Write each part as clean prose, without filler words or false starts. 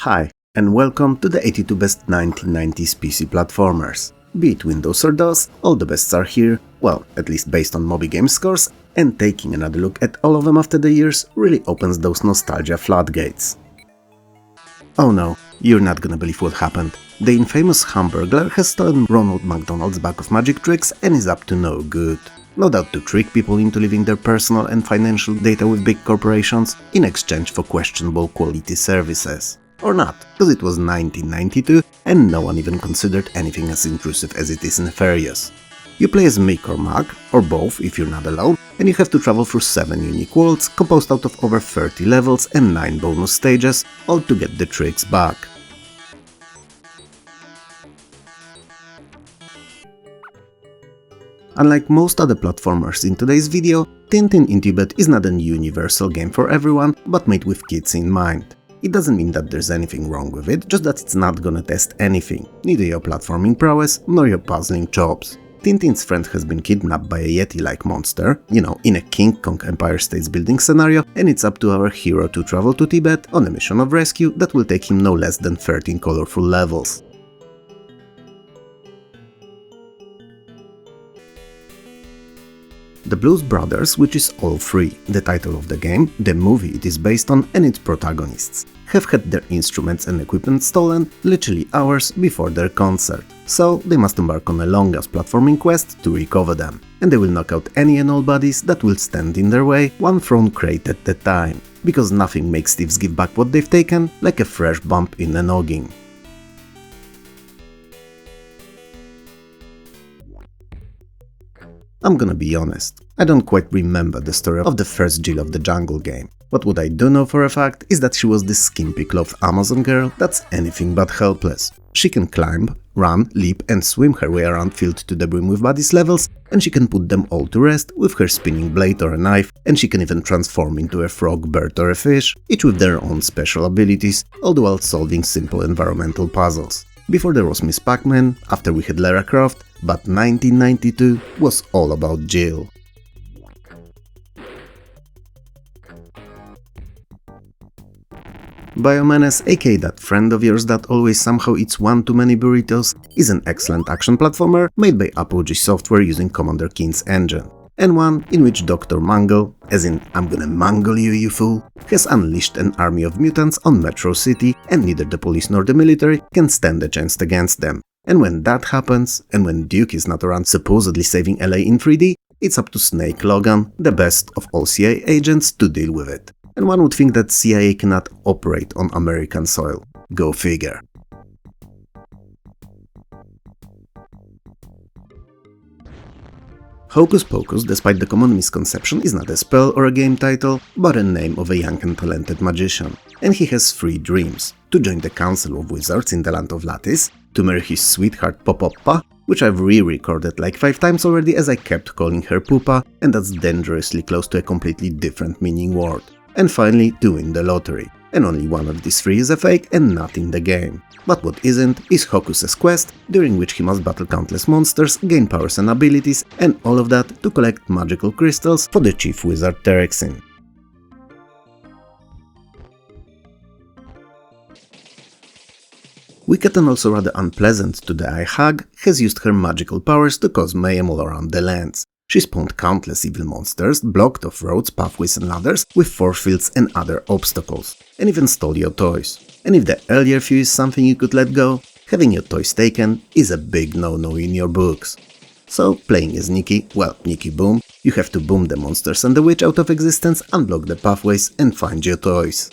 Hi, and welcome to the 82 best 1990s PC platformers. Be it Windows or DOS, all the bests are here, well, at least based on Moby Games scores, and taking another look at all of them after the years really opens those nostalgia floodgates. Oh no, you're not gonna believe what happened. The infamous Hamburglar has stolen Ronald McDonald's bag of magic tricks and is up to no good. No doubt to trick people into leaving their personal and financial data with big corporations in exchange for questionable quality services. Or not, because it was 1992 and no one even considered anything as intrusive as it is nefarious. You play as Mick or Mac, or both if you're not alone, and you have to travel through 7 unique worlds composed out of over 30 levels and 9 bonus stages, all to get the tricks back. Unlike most other platformers in today's video, Tintin in Tibet is not a universal game for everyone, but made with kids in mind. It doesn't mean that there's anything wrong with it, just that it's not gonna test anything, neither your platforming prowess nor your puzzling chops. Tintin's friend has been kidnapped by a Yeti-like monster, in a King Kong Empire States building scenario, and it's up to our hero to travel to Tibet on a mission of rescue that will take him no less than 13 colorful levels. The Blues Brothers, which is all three, the title of the game, the movie it is based on, and its protagonists, have had their instruments and equipment stolen literally hours before their concert, so they must embark on a long-ass platforming quest to recover them, and they will knock out any and all bodies that will stand in their way, one thrown crate at a time, because nothing makes thieves give back what they've taken like a fresh bump in the noggin. I'm gonna be honest, I don't quite remember the story of the first Jill of the Jungle game, but what I do know for a fact is that she was this skimpy-clothed Amazon girl that's anything but helpless. She can climb, run, leap and swim her way around filled to the brim with bodies levels, and she can put them all to rest with her spinning blade or a knife, and she can even transform into a frog, bird or a fish, each with their own special abilities, all the while solving simple environmental puzzles. Before there was Miss Pac-Man, after we had Lara Croft, but 1992 was all about Jill. Menace, aka that friend of yours that always somehow eats one too many burritos, is an excellent action platformer made by Apogee Software using Commander Keen's engine, and one in which Dr. Mangle, as in I'm gonna mangle you, you fool, has unleashed an army of mutants on Metro City, and neither the police nor the military can stand a chance against them. And when that happens, and when Duke is not around supposedly saving LA in 3D, it's up to Snake Logan, the best of all CIA agents, to deal with it. And one would think that CIA cannot operate on American soil. Go figure. Hocus Pocus, despite the common misconception, is not a spell or a game title, but a name of a young and talented magician. And he has 3 dreams: to join the Council of Wizards in the Land of Lattice, to marry his sweetheart Popoppa, which I've re-recorded like 5 times already as I kept calling her Poopa, and that's dangerously close to a completely different meaning word, and finally to win the lottery. And only one of these 3 is a fake and not in the game. But what isn't is Hocus's quest, during which he must battle countless monsters, gain powers and abilities, and all of that to collect magical crystals for the chief wizard Terexin. Wicked and also rather unpleasant to the eye Hag has used her magical powers to cause mayhem all around the lands. She spawned countless evil monsters, blocked off roads, pathways and ladders with force fields and other obstacles, and even stole your toys. And if the earlier few is something you could let go, having your toys taken is a big no-no in your books. So, playing as Nicky Boom, you have to boom the monsters and the witch out of existence, unblock the pathways and find your toys.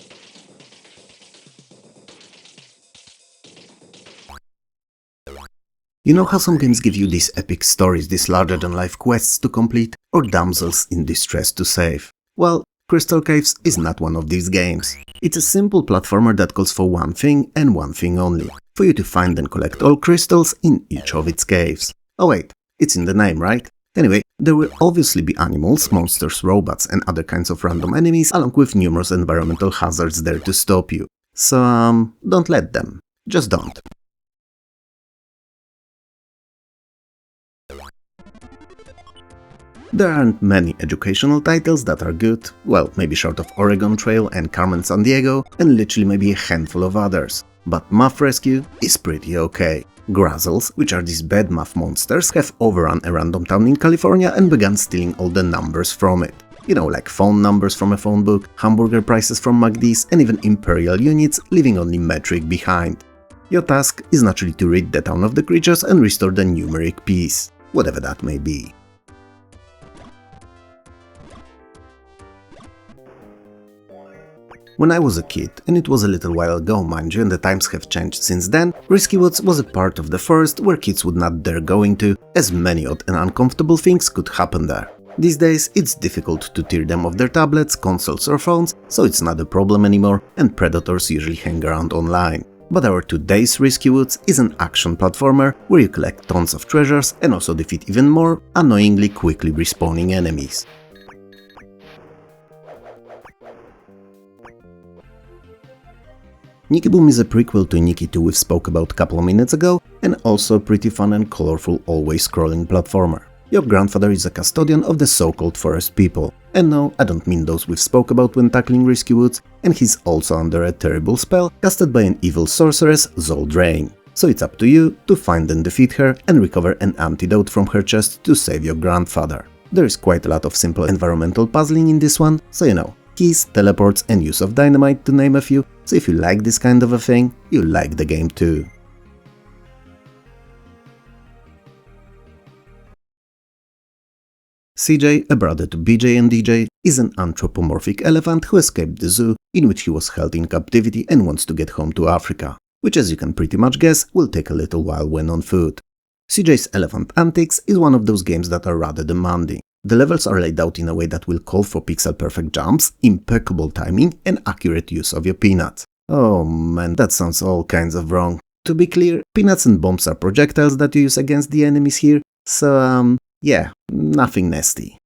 You know how some games give you these epic stories, these larger-than-life quests to complete, or damsels in distress to save? Well, Crystal Caves is not one of these games. It's a simple platformer that calls for one thing and one thing only: for you to find and collect all crystals in each of its caves. Oh wait, it's in the name, right? Anyway, there will obviously be animals, monsters, robots and other kinds of random enemies, along with numerous environmental hazards there to stop you. So, don't let them. Just don't. There aren't many educational titles that are good, well, maybe short of Oregon Trail and Carmen Sandiego, and literally maybe a handful of others. But Math Rescue is pretty okay. Grazzles, which are these bad math monsters, have overrun a random town in California and begun stealing all the numbers from it. You know, like phone numbers from a phone book, hamburger prices from McD's, and even imperial units, leaving only metric behind. Your task is naturally to rid the town of the creatures and restore the numeric peace, whatever that may be. When I was a kid, and it was a little while ago mind you, and the times have changed since then, Risky Woods was a part of the forest where kids would not dare go into, as many odd and uncomfortable things could happen there. These days, it's difficult to tear them off their tablets, consoles or phones, so it's not a problem anymore, and predators usually hang around online. But our today's Risky Woods is an action platformer where you collect tons of treasures and also defeat even more annoyingly quickly respawning enemies. Nicky Boom is a prequel to Nicky II we spoke about a couple of minutes ago, and also a pretty fun and colorful always scrolling platformer. Your grandfather is a custodian of the so-called forest people, and no, I don't mean those we've spoke about when tackling Risky Woods, and he's also under a terrible spell casted by an evil sorceress, Zool. So it's up to you to find and defeat her and recover an antidote from her chest to save your grandfather. There is quite a lot of simple environmental puzzling in this one, so you know, keys, teleports and use of dynamite to name a few, so if you like this kind of a thing, you like the game too. CJ, a brother to BJ and DJ, is an anthropomorphic elephant who escaped the zoo in which he was held in captivity and wants to get home to Africa, which as you can pretty much guess will take a little while when on foot. CJ's Elephant Antics is one of those games that are rather demanding. The levels are laid out in a way that will call for pixel-perfect jumps, impeccable timing and accurate use of your peanuts. Oh man, that sounds all kinds of wrong. To be clear, peanuts and bombs are projectiles that you use against the enemies here, so yeah, nothing nasty.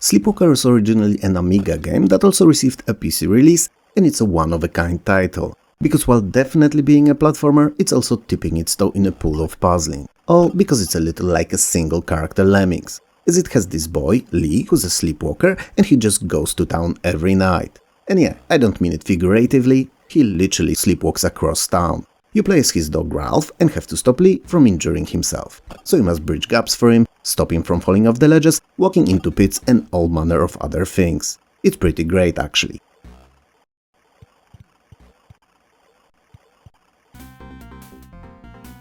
Sleepwalker is originally an Amiga game that also received a PC release, and it's a one-of-a-kind title. Because while definitely being a platformer, it's also tipping its toe in a pool of puzzling. All because it's a little like a single-character Lemmings, as it has this boy, Lee, who's a sleepwalker, and he just goes to town every night. And yeah, I don't mean it figuratively, he literally sleepwalks across town. You play as his dog Ralph and have to stop Lee from injuring himself. So you must bridge gaps for him, stop him from falling off the ledges, walking into pits and all manner of other things. It's pretty great actually.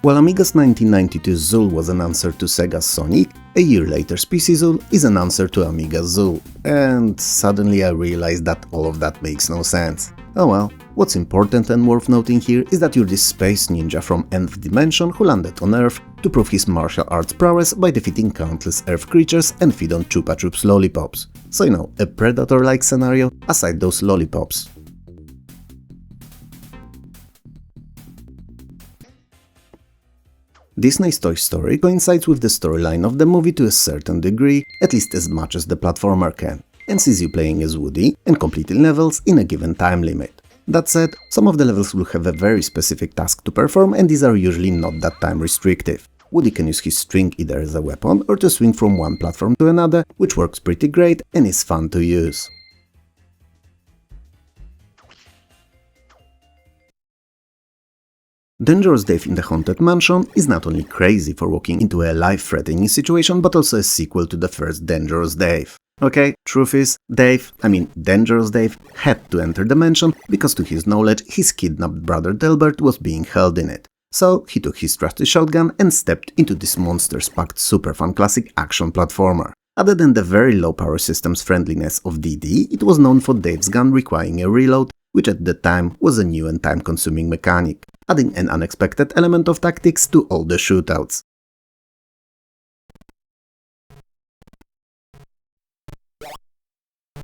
While Amiga's 1992 Zool was an answer to Sega's Sonic, a year later Species Zool is an answer to Amiga's Zool, and suddenly I realized that all of that makes no sense. Oh well, what's important and worth noting here is that you're this space ninja from Nth Dimension who landed on Earth to prove his martial arts prowess by defeating countless Earth creatures and feed on Chupa Chups lollipops. So you know, a Predator-like scenario aside those lollipops. Disney's Toy Story coincides with the storyline of the movie to a certain degree, at least as much as the platformer can, and sees you playing as Woody and completing levels in a given time limit. That said, some of the levels will have a very specific task to perform and these are usually not that time restrictive. Woody can use his string either as a weapon or to swing from one platform to another, which works pretty great and is fun to use. Dangerous Dave in the Haunted Mansion is not only crazy for walking into a life-threatening situation, but also a sequel to the first Dangerous Dave. Okay, truth is, Dangerous Dave had to enter the mansion because to his knowledge his kidnapped brother Delbert was being held in it. So he took his trusty shotgun and stepped into this monsters-packed super fun classic action platformer. Other than the very low power system's friendliness of DD, it was known for Dave's gun requiring a reload, which at the time was a new and time-consuming mechanic, adding an unexpected element of tactics to all the shootouts.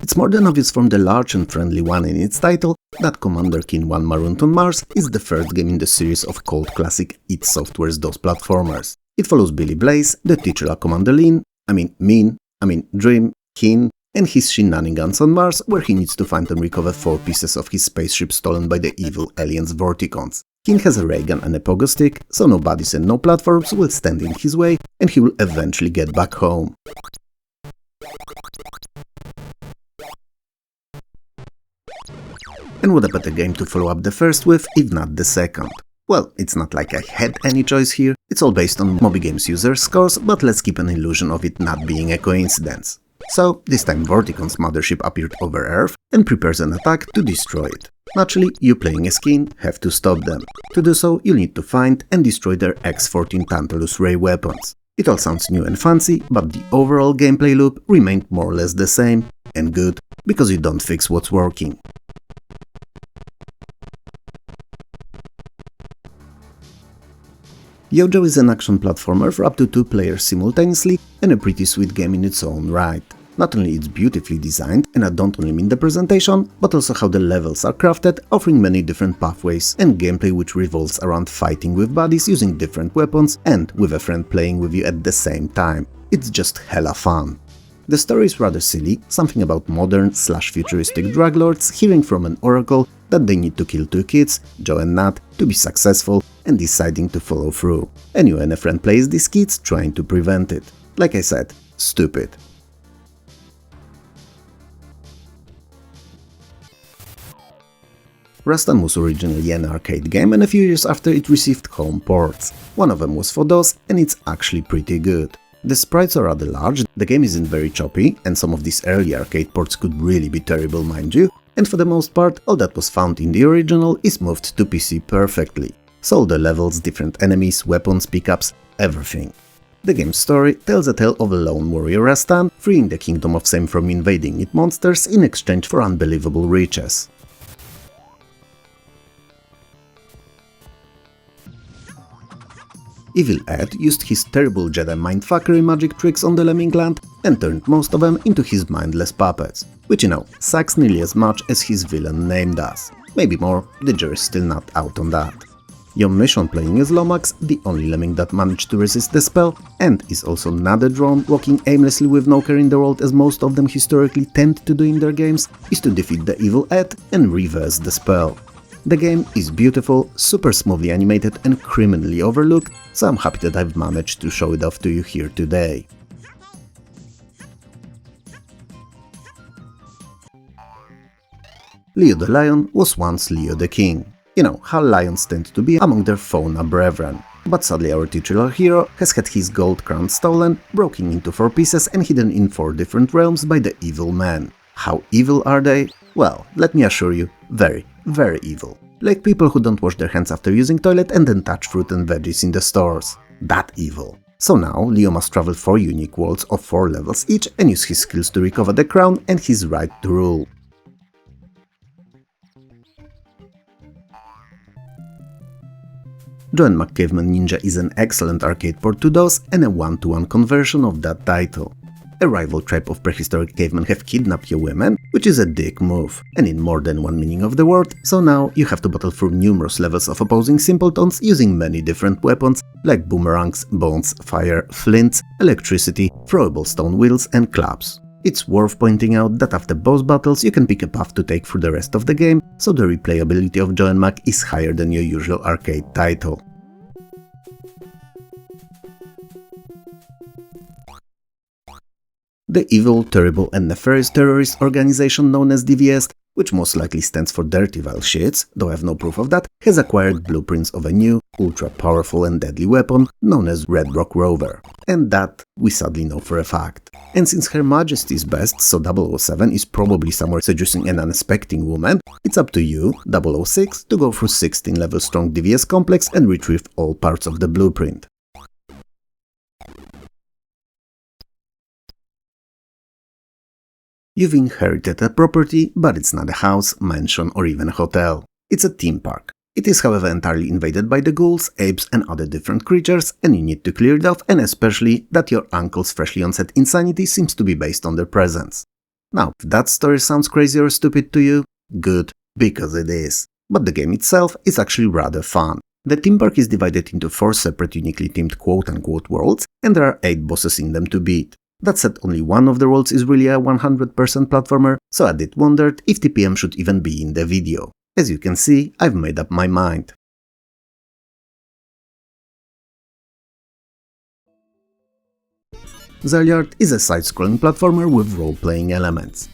It's more than obvious from the large and friendly one in its title that Commander Keen 1 Marooned on Mars is the first game in the series of cult classic id Software's DOS platformers. It follows Billy Blaze, the titular Commander Dream, Keen, and his shenanigans on Mars, where he needs to find and recover 4 pieces of his spaceship stolen by the evil aliens Vorticons. King has a ray gun and a pogo stick, so no bodies and no platforms will stand in his way, and he will eventually get back home. And what a better game to follow up the first with, if not the second? Well, it's not like I had any choice here, it's all based on Moby Games user scores, but let's keep an illusion of it not being a coincidence. So, this time Vorticon's mothership appeared over Earth and prepares an attack to destroy it. Naturally, you playing as King have to stop them. To do so, you'll need to find and destroy their X-14 Tantalus ray weapons. It all sounds new and fancy, but the overall gameplay loop remained more or less the same, and good, because you don't fix what's working. Yojo is an action platformer for up to 2 players simultaneously and a pretty sweet game in its own right. Not only it's beautifully designed, and I don't only mean the presentation, but also how the levels are crafted, offering many different pathways and gameplay which revolves around fighting with buddies using different weapons and with a friend playing with you at the same time. It's just hella fun. The story is rather silly, something about modern/futuristic drug lords hearing from an oracle that they need to kill 2 kids, Joe and Nat, to be successful, and deciding to follow through. And you and a friend plays these kids trying to prevent it. Like I said, stupid. Rastan was originally an arcade game, and a few years after it received home ports. One of them was for DOS, and it's actually pretty good. The sprites are rather large, the game isn't very choppy, and some of these early arcade ports could really be terrible, mind you, and for the most part, all that was found in the original is moved to PC perfectly. So all the levels, different enemies, weapons, pickups, everything. The game's story tells a tale of a lone warrior Rastan freeing the kingdom of Sem from invading it monsters in exchange for unbelievable riches. Evil Ed used his terrible Jedi mindfuckery magic tricks on the Lemming Land and turned most of them into his mindless puppets, which sucks nearly as much as his villain name does. Maybe more, the jury's still not out on that. Your mission playing as Lomax, the only lemming that managed to resist the spell, and is also not a drone walking aimlessly with no care in the world as most of them historically tend to do in their games, is to defeat the evil Ed and reverse the spell. The game is beautiful, super smoothly animated and criminally overlooked, so I'm happy that I've managed to show it off to you here today. Leo the Lion was once Leo the King. You know how lions tend to be among their fauna brethren. But sadly our titular hero has had his gold crown stolen, broken into 4 pieces and hidden in 4 different realms by the evil man. How evil are they? Well, let me assure you, very, very evil. Like people who don't wash their hands after using toilet and then touch fruit and veggies in the stores. That evil. So now Leo must travel 4 unique worlds of 4 levels each and use his skills to recover the crown and his right to rule. Joe and Caveman Ninja is an excellent arcade port to DOS and a 1-to-1 conversion of that title. A rival tribe of prehistoric cavemen have kidnapped your women, which is a dick move, and in more than one meaning of the word, so now you have to battle through numerous levels of opposing simpletons using many different weapons like boomerangs, bones, fire, flints, electricity, throwable stone wheels and clubs. It's worth pointing out that after boss battles you can pick a path to take through the rest of the game, so the replayability of Joe and Mac is higher than your usual arcade title. The evil, terrible and nefarious terrorist organization known as DVS, which most likely stands for Dirty Vile Shits, though I have no proof of that, has acquired blueprints of a new, ultra-powerful and deadly weapon known as Red Rock Rover. And that we sadly know for a fact. And since Her Majesty's best, so 007 is probably somewhere seducing an unsuspecting woman, it's up to you, 006, to go through 16 level strong DVS complex and retrieve all parts of the blueprint. You've inherited a property, but it's not a house, mansion or even a hotel. It's a theme park. It is however entirely invaded by the ghouls, apes and other different creatures, and you need to clear it off, and especially that your uncle's freshly onset insanity seems to be based on their presence. Now, if that story sounds crazy or stupid to you, good, because it is. But the game itself is actually rather fun. The theme park is divided into 4 separate uniquely themed quote-unquote worlds, and there are 8 bosses in them to beat. That said, only one of the worlds is really a 100% platformer, so I did wondered if TPM should even be in the video. As you can see, I've made up my mind. Zeliard is a side-scrolling platformer with role-playing elements.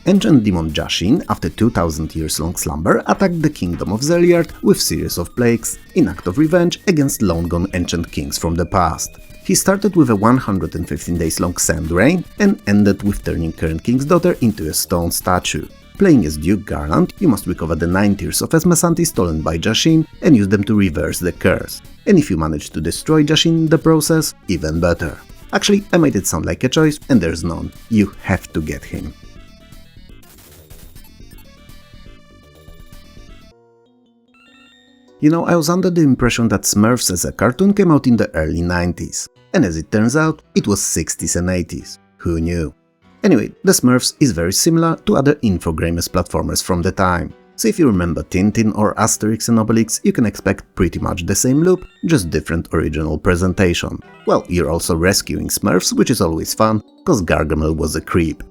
Ancient demon Jashin, after 2000 years long slumber, attacked the kingdom of Zeliard with series of plagues, in act of revenge against long-gone ancient kings from the past. He started with a 115 days long sand rain and ended with turning current king's daughter into a stone statue. Playing as Duke Garland, you must recover the 9 tears of Esmesanti stolen by Jashin and use them to reverse the curse. And if you manage to destroy Jashin in the process, even better. Actually, I made it sound like a choice, and there's none. You have to get him. You know, I was under the impression that Smurfs as a cartoon came out in the early 90s. And as it turns out, it was 60s and 80s. Who knew? Anyway, the Smurfs is very similar to other Infogrames platformers from the time. So if you remember Tintin or Asterix and Obelix, you can expect pretty much the same loop, just different original presentation. Well, you're also rescuing Smurfs, which is always fun, cause Gargamel was a creep.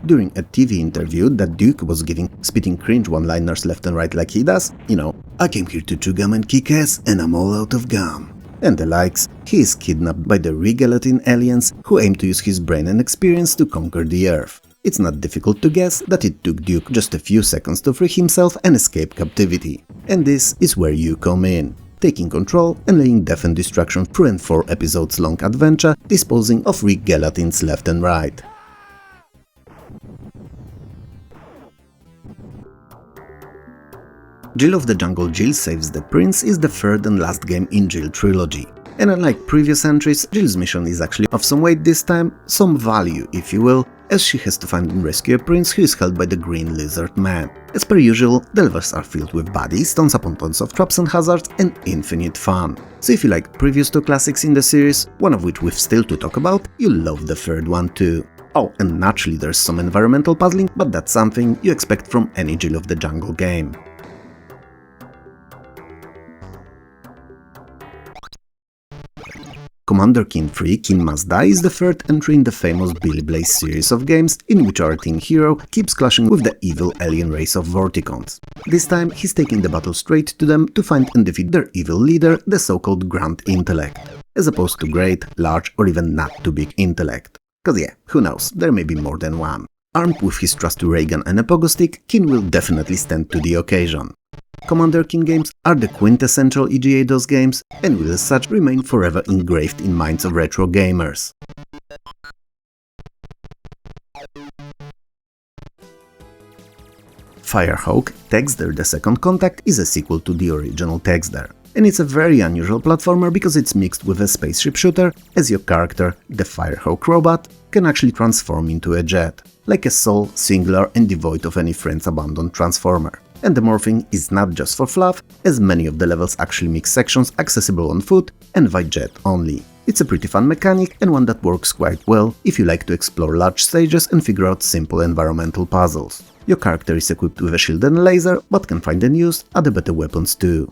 During a TV interview that Duke was giving, spitting cringe one-liners left and right like he does, you know, "I came here to chew gum and kick ass, and I'm all out of gum," and the likes, he is kidnapped by the Regalatin aliens who aim to use his brain and experience to conquer the Earth. It's not difficult to guess that it took Duke just a few seconds to free himself and escape captivity. And this is where you come in, taking control and laying death and destruction through an 4 episodes long adventure, disposing of Regalatins left and right. Jill of the Jungle Jill Saves the Prince is the third and last game in Jill trilogy. And unlike previous entries, Jill's mission is actually of some weight this time, some value if you will, as she has to find and rescue a prince who is held by the Green Lizard Man. As per usual, the levels are filled with baddies, tons upon tons of traps and hazards, and infinite fun. So if you like previous 2 classics in the series, one of which we've still to talk about, you'll love the third one too. Oh, and naturally there's some environmental puzzling, but that's something you expect from any Jill of the Jungle game. Commander Keen 3 Keen Must Die is the third entry in the famous Billy Blaze series of games, in which our teen hero keeps clashing with the evil alien race of Vorticons. This time he's taking the battle straight to them to find and defeat their evil leader, the so-called Grand Intellect, as opposed to great, large or even not too big intellect. Cause yeah, who knows, there may be more than one. Armed with his trusty ray gun and a pogo stick, Keen will definitely stand to the occasion. Commander Keen games are the quintessential EGA DOS games and will as such remain forever engraved in minds of retro gamers. Firehawk Thexder The Second Contact is a sequel to the original Thexder, and it's a very unusual platformer because it's mixed with a spaceship shooter, as your character, the Firehawk robot, can actually transform into a jet, like a sole, singular and devoid of any friends abandoned transformer. And the morphing is not just for fluff, as many of the levels actually mix sections accessible on foot and by jet only. It's a pretty fun mechanic and one that works quite well if you like to explore large stages and figure out simple environmental puzzles. Your character is equipped with a shield and a laser, but can find and use other better weapons too.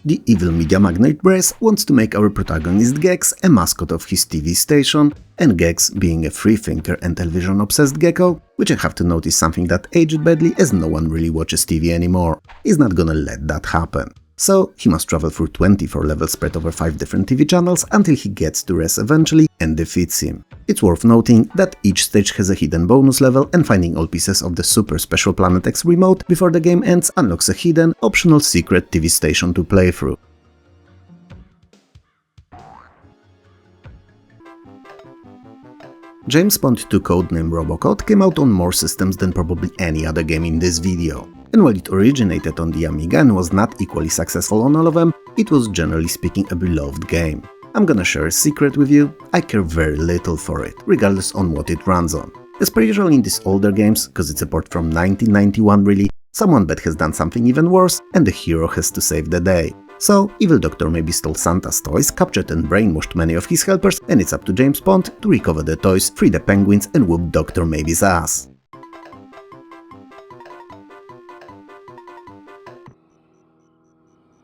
The evil media magnate Bress wants to make our protagonist Gex a mascot of his TV station, and Gex, being a freethinker and television-obsessed gecko, which I have to note is something that aged badly as no one really watches TV anymore, is not gonna let that happen. So he must travel through 24 levels spread over 5 different TV channels until he gets to Ress eventually and defeats him. It's worth noting that each stage has a hidden bonus level, and finding all pieces of the super special Planet X remote before the game ends unlocks a hidden, optional secret TV station to play through. James Bond 2 Codename Robocod came out on more systems than probably any other game in this video. And while it originated on the Amiga and was not equally successful on all of them, it was generally speaking a beloved game. I'm gonna share a secret with you, I care very little for it, regardless on what it runs on. As per usual in these older games, cause it's a port from 1991 really, someone bad has done something even worse and the hero has to save the day. So, Evil Doctor maybe stole Santa's toys, captured and brainwashed many of his helpers, and it's up to James Bond to recover the toys, free the penguins and whoop Dr. Maybe's ass.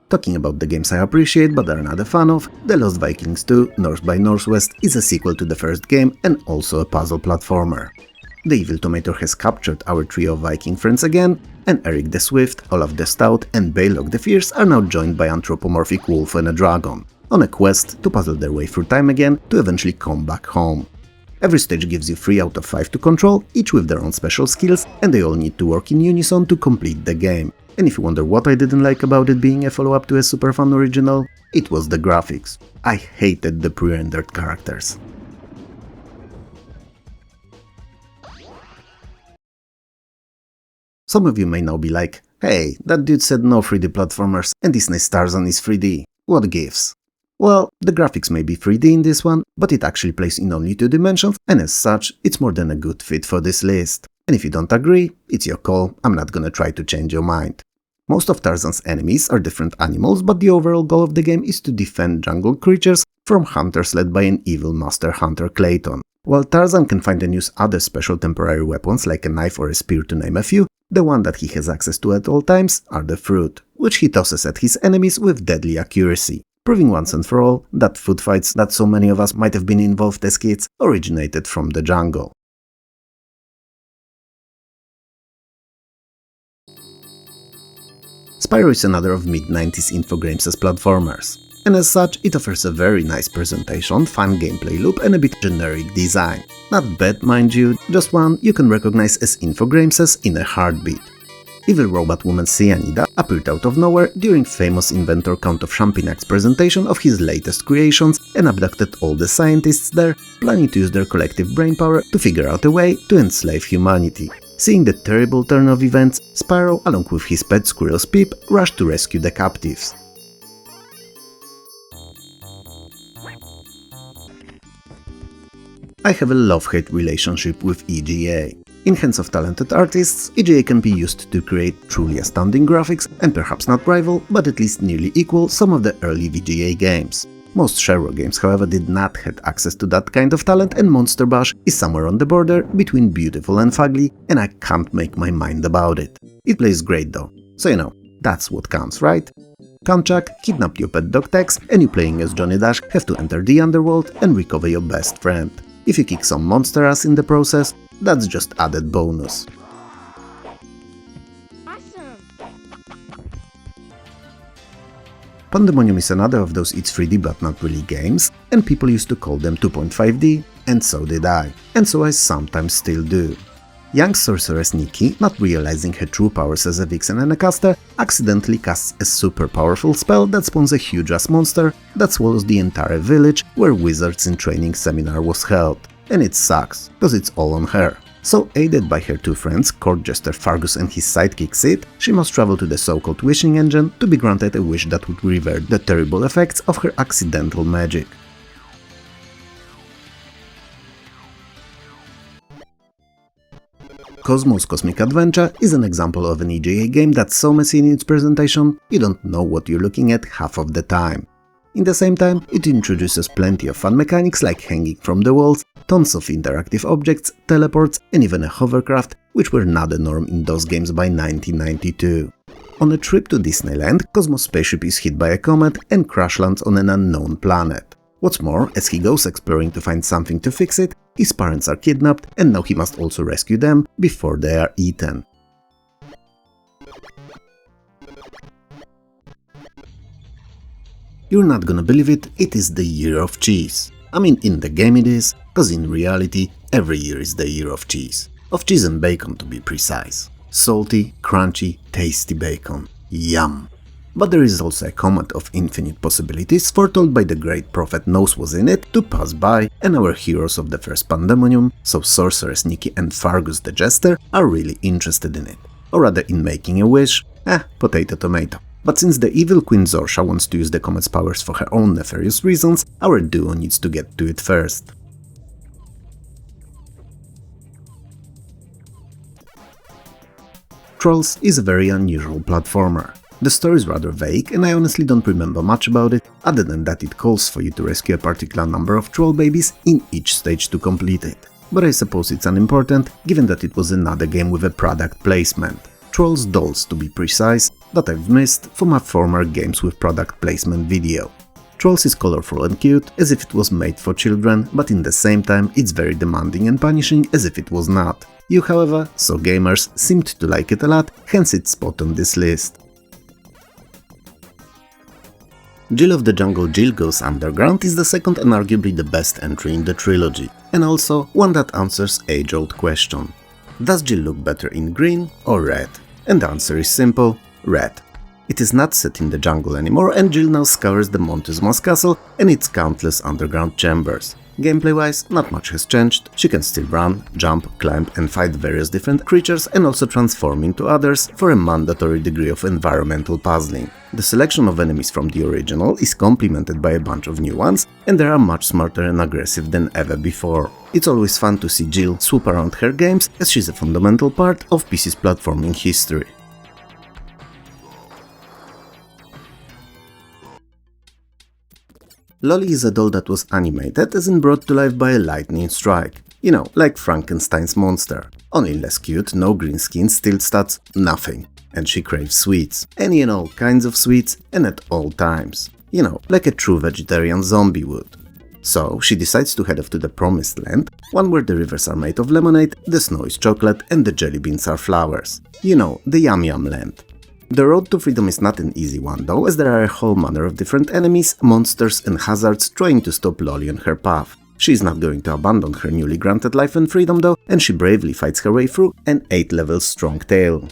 Talking about the games I appreciate but are not a fan of, the Lost Vikings 2, Norse by Norsewest, is a sequel to the first game and also a puzzle platformer. The evil tomato has captured our trio of Viking friends again, and Eric the Swift, Olaf the Stout and Balog the Fierce are now joined by anthropomorphic wolf and a dragon, on a quest to puzzle their way through time again to eventually come back home. Every stage gives you 3 out of 5 to control, each with their own special skills, and they all need to work in unison to complete the game. And if you wonder what I didn't like about it being a follow-up to a super fun original, it was the graphics. I hated the pre-rendered characters. Some of you may now be like, hey, that dude said no 3D platformers and Disney's Tarzan is 3D, what gives? Well, the graphics may be 3D in this one, but it actually plays in only 2 dimensions, and as such, it's more than a good fit for this list. And if you don't agree, it's your call, I'm not gonna try to change your mind. Most of Tarzan's enemies are different animals, but the overall goal of the game is to defend jungle creatures from hunters led by an evil master hunter Clayton. While Tarzan can find and use other special temporary weapons like a knife or a spear to name a few, the one that he has access to at all times are the fruit, which he tosses at his enemies with deadly accuracy, proving once and for all that food fights that so many of us might have been involved as kids originated from the jungle. Spirou is another of mid-90s Infogrames as platformers, and as such it offers a very nice presentation, fun gameplay loop and a bit generic design. Not bad, mind you, just one you can recognize as Infogrames in a heartbeat. Evil robot woman Cyanida appeared out of nowhere during famous inventor Count of Champinac's presentation of his latest creations and abducted all the scientists there, planning to use their collective brainpower to figure out a way to enslave humanity. Seeing the terrible turn of events, Spirou, along with his pet squirrel Pip, rushed to rescue the captives. I have a love-hate relationship with EGA. In hands of talented artists, EGA can be used to create truly astounding graphics and perhaps not rival, but at least nearly equal some of the early VGA games. Most Shareware games, however, did not have access to that kind of talent, and Monster Bash is somewhere on the border between beautiful and fugly, and I can't make my mind about it. It plays great though, so you know, that's what counts, right? Kanchak kidnapped your pet dog Tex, and you playing as Johnny Dash have to enter the underworld and recover your best friend. If you kick some monster ass in the process, that's just added bonus. Awesome. Pandemonium is another of those it's 3D but not really games, and people used to call them 2.5D, and so did I, and so I sometimes still do. Young sorceress Nicky, not realizing her true powers as a vixen and a caster, accidentally casts a super powerful spell that spawns a huge-ass monster that swallows the entire village where Wizards in Training seminar was held. And it sucks, cause it's all on her. So, aided by her 2 friends, court jester Fargus and his sidekick Sid, she must travel to the so-called wishing engine to be granted a wish that would revert the terrible effects of her accidental magic. Cosmo's Cosmic Adventure is an example of an EGA game that's so messy in its presentation, you don't know what you're looking at half of the time. In the same time, it introduces plenty of fun mechanics like hanging from the walls, tons of interactive objects, teleports, and even a hovercraft, which were not the norm in those games by 1992. On a trip to Disneyland, Cosmo's spaceship is hit by a comet and crash lands on an unknown planet. What's more, as he goes exploring to find something to fix it, his parents are kidnapped and now he must also rescue them before they are eaten. You're not gonna believe it, it is the year of cheese. I mean, in the game it is, cause in reality, every year is the year of cheese. Of cheese and bacon to be precise. Salty, crunchy, tasty bacon. Yum! But there is also a comet of infinite possibilities foretold by the great prophet Nose was in it to pass by, and our heroes of the first Pandemonium, so Sorceress Nicky and Fargus the Jester, are really interested in it. Or rather in making a wish, potato tomato. But since the evil Queen Zorsha wants to use the comet's powers for her own nefarious reasons, our duo needs to get to it first. Trolls is a very unusual platformer. The story is rather vague, and I honestly don't remember much about it, other than that it calls for you to rescue a particular number of troll babies in each stage to complete it. But I suppose it's unimportant, given that it was another game with a product placement. Trolls Dolls, to be precise, that I've missed from my former games with product placement video. Trolls is colorful and cute, as if it was made for children, but in the same time it's very demanding and punishing as if it was not. You, however, saw gamers seemed to like it a lot, hence its spot on this list. Jill of the Jungle Jill Goes Underground is the second and arguably the best entry in the trilogy, and also one that answers age-old question. Does Jill look better in green or red? And the answer is simple: red. It is not set in the jungle anymore, and Jill now scours the Montezuma's castle and its countless underground chambers. Gameplay-wise, not much has changed. She can still run, jump, climb and fight various different creatures and also transform into others for a mandatory degree of environmental puzzling. The selection of enemies from the original is complemented by a bunch of new ones, and they are much smarter and aggressive than ever before. It's always fun to see Jill swoop around her games, as she's a fundamental part of PC's platforming history. Lolly is a doll that was animated, as in brought to life by a lightning strike. You know, like Frankenstein's monster. Only less cute, no green skin, still stats, nothing. And she craves sweets. Any and all kinds of sweets, and at all times. You know, like a true vegetarian zombie would. So, she decides to head off to the Promised Land, one where the rivers are made of lemonade, the snow is chocolate, and the jelly beans are flowers. You know, the Yum Yum Land. The road to freedom is not an easy one though, as there are a whole manner of different enemies, monsters and hazards trying to stop Lolly on her path. She is not going to abandon her newly granted life and freedom though, and she bravely fights her way through an 8 levels strong tale.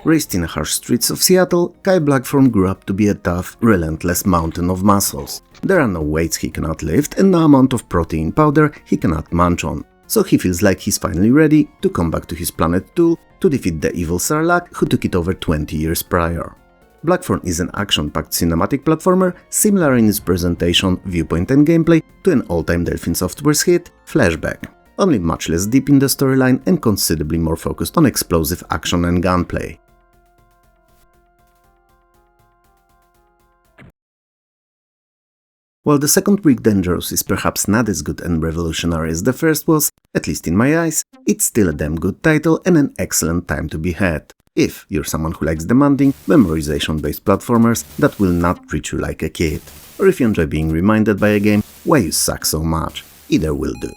Raised in the harsh streets of Seattle, Kai Blackthorn grew up to be a tough, relentless mountain of muscles. There are no weights he cannot lift and no amount of protein powder he cannot munch on. So he feels like he's finally ready to come back to his planet Tool to defeat the evil Sarlacc who took it over 20 years prior. Blackthorn is an action-packed cinematic platformer similar in its presentation, viewpoint and gameplay to an all-time Delphin Software's hit, Flashback, only much less deep in the storyline and considerably more focused on explosive action and gunplay. While the second Rick Dangerous is perhaps not as good and revolutionary as the first was, at least in my eyes, it's still a damn good title and an excellent time to be had, if you're someone who likes demanding, memorization-based platformers that will not treat you like a kid, or if you enjoy being reminded by a game why you suck so much. Either will do.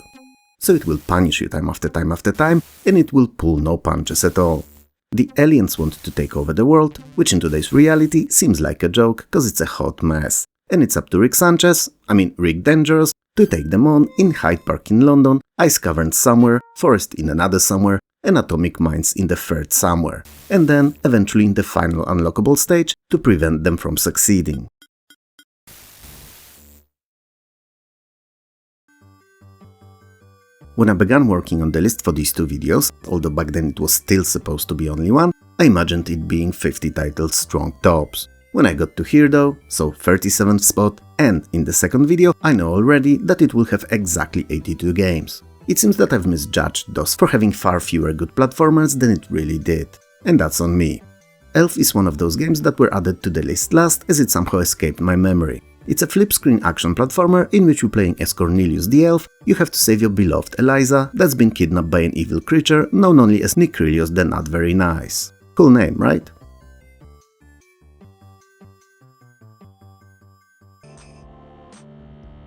So it will punish you time after time after time, and it will pull no punches at all. The aliens want to take over the world, which in today's reality seems like a joke cause it's a hot mess. And it's up to Rick Dangerous, to take them on in Hyde Park in London, Ice Caverns somewhere, Forest in another somewhere, and Atomic Mines in the third somewhere, and then eventually in the final unlockable stage to prevent them from succeeding. When I began working on the list for these two videos, although back then it was still supposed to be only one, I imagined it being 50 titles strong tops. When I got to here though, so 37th spot, and in the second video, I know already that it will have exactly 82 games. It seems that I've misjudged DOS for having far fewer good platformers than it really did. And that's on me. Elf is one of those games that were added to the list last as it somehow escaped my memory. It's a flip-screen action platformer in which you're playing as Cornelius the Elf, you have to save your beloved Eliza that's been kidnapped by an evil creature known only as Nicrilius the Not Very Nice. Cool name, right?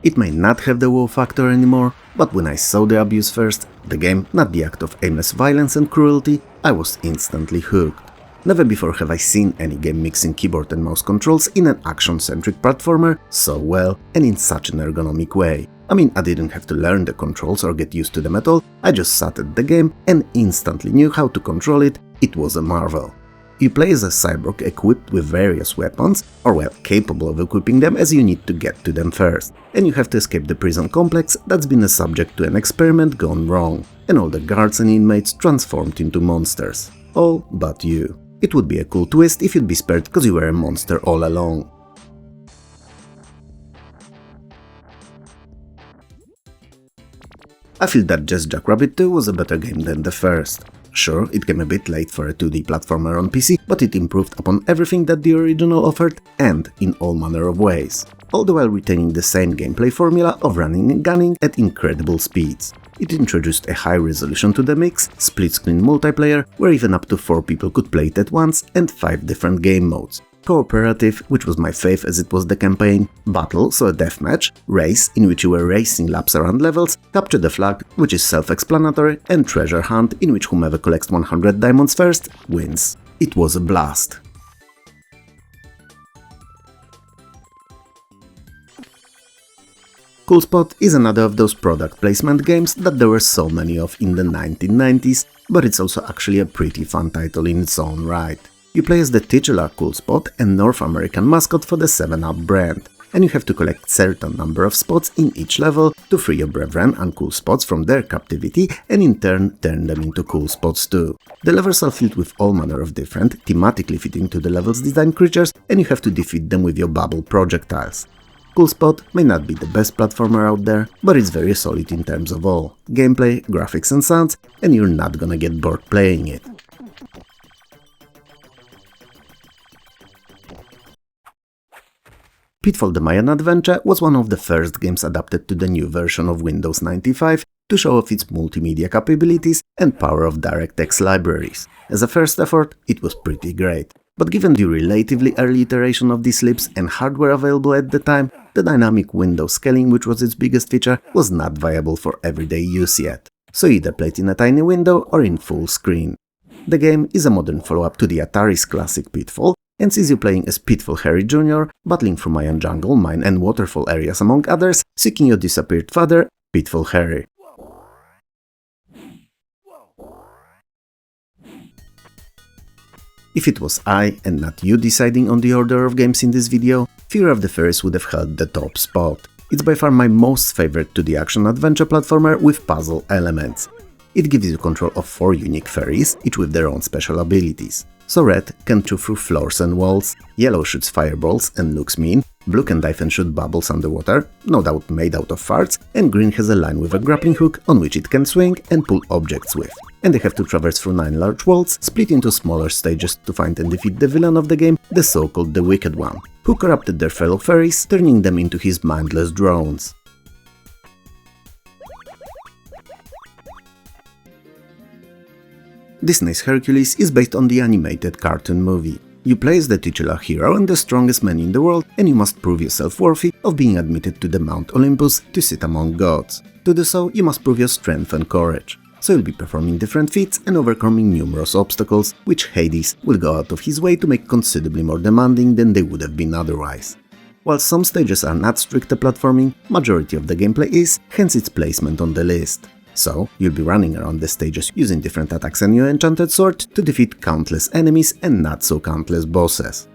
It may not have the wow factor anymore, but when I saw the abuse first, the game, not the act of aimless violence and cruelty, I was instantly hooked. Never before have I seen any game mixing keyboard and mouse controls in an action-centric platformer so well and in such an ergonomic way. I mean, I didn't have to learn the controls or get used to them at all, I just sat at the game and instantly knew how to control it. It was a marvel. You play as a cyborg equipped with various weapons, or well, capable of equipping them as you need to get to them first, and you have to escape the prison complex that's been a subject to an experiment gone wrong, and all the guards and inmates transformed into monsters. All but you. It would be a cool twist if you'd be spared cause you were a monster all along. I feel that just Jackrabbit 2 was a better game than the first. Sure, it came a bit late for a 2D platformer on PC, but it improved upon everything that the original offered, and in all manner of ways, all the while retaining the same gameplay formula of running and gunning at incredible speeds. It introduced a high resolution to the mix, split-screen multiplayer, where even up to 4 people could play it at once, and 5 different game modes. Cooperative, which was my fave as it was the campaign, Battle, so a deathmatch, Race, in which you were racing laps around levels, Capture the Flag, which is self-explanatory, and Treasure Hunt, in which whomever collects 100 diamonds first, wins. It was a blast. Cool Spot is another of those product placement games that there were so many of in the 1990s, but it's also actually a pretty fun title in its own right. You play as the titular Cool Spot and North American mascot for the 7-Up brand, and you have to collect certain number of spots in each level to free your brethren and Cool Spots from their captivity and in turn turn them into Cool Spots too. The levels are filled with all manner of different, thematically fitting to the level's designed creatures, and you have to defeat them with your bubble projectiles. Cool Spot may not be the best platformer out there, but it's very solid in terms of all gameplay, graphics and sounds, and you're not gonna get bored playing it. Pitfall: The Mayan Adventure was one of the first games adapted to the new version of Windows 95 to show off its multimedia capabilities and power of DirectX libraries. As a first effort, it was pretty great. But given the relatively early iteration of these slips and hardware available at the time, the dynamic window scaling, which was its biggest feature, was not viable for everyday use yet. So either play it in a tiny window or in full screen. The game is a modern follow-up to the Atari's classic Pitfall, and sees you playing as Pitfall Harry Jr., battling through Mayan jungle, mine and waterfall areas among others, seeking your disappeared father, Pitfall Harry. If it was I, and not you deciding on the order of games in this video, Fear of the Furries would have held the top spot. It's by far my most favorite 2D action-adventure platformer with puzzle elements. It gives you control of 4 unique fairies, each with their own special abilities. So red can chew through floors and walls, yellow shoots fireballs and looks mean, blue can dive and shoot bubbles underwater, no doubt made out of farts, and green has a line with a grappling hook on which it can swing and pull objects with. And they have to traverse through 9 large worlds, split into smaller stages to find and defeat the villain of the game, the so-called The Wicked One, who corrupted their fellow fairies, turning them into his mindless drones. Disney's Hercules is based on the animated cartoon movie. You play as the titular hero and the strongest man in the world, and you must prove yourself worthy of being admitted to the Mount Olympus to sit among gods. To do so, you must prove your strength and courage. So you'll be performing different feats and overcoming numerous obstacles, which Hades will go out of his way to make considerably more demanding than they would have been otherwise. While some stages are not strictly platforming, majority of the gameplay is, hence its placement on the list. So, you'll be running around the stages using different attacks and your enchanted sword to defeat countless enemies and not so countless bosses.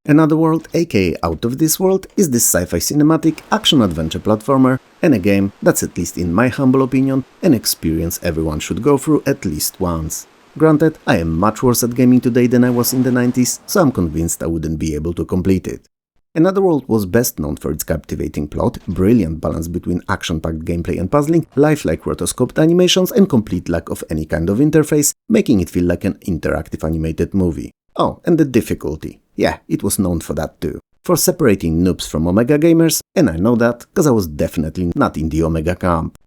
Another World, aka Out of This World, is this sci-fi cinematic action-adventure platformer, and a game that's, at least in my humble opinion, an experience everyone should go through at least once. Granted, I am much worse at gaming today than I was in the 90s, so I'm convinced I wouldn't be able to complete it. Another World was best known for its captivating plot, brilliant balance between action-packed gameplay and puzzling, lifelike rotoscoped animations and complete lack of any kind of interface, making it feel like an interactive animated movie. Oh, and the difficulty. Yeah, it was known for that too. For separating noobs from Omega gamers, and I know that, cause I was definitely not in the Omega camp.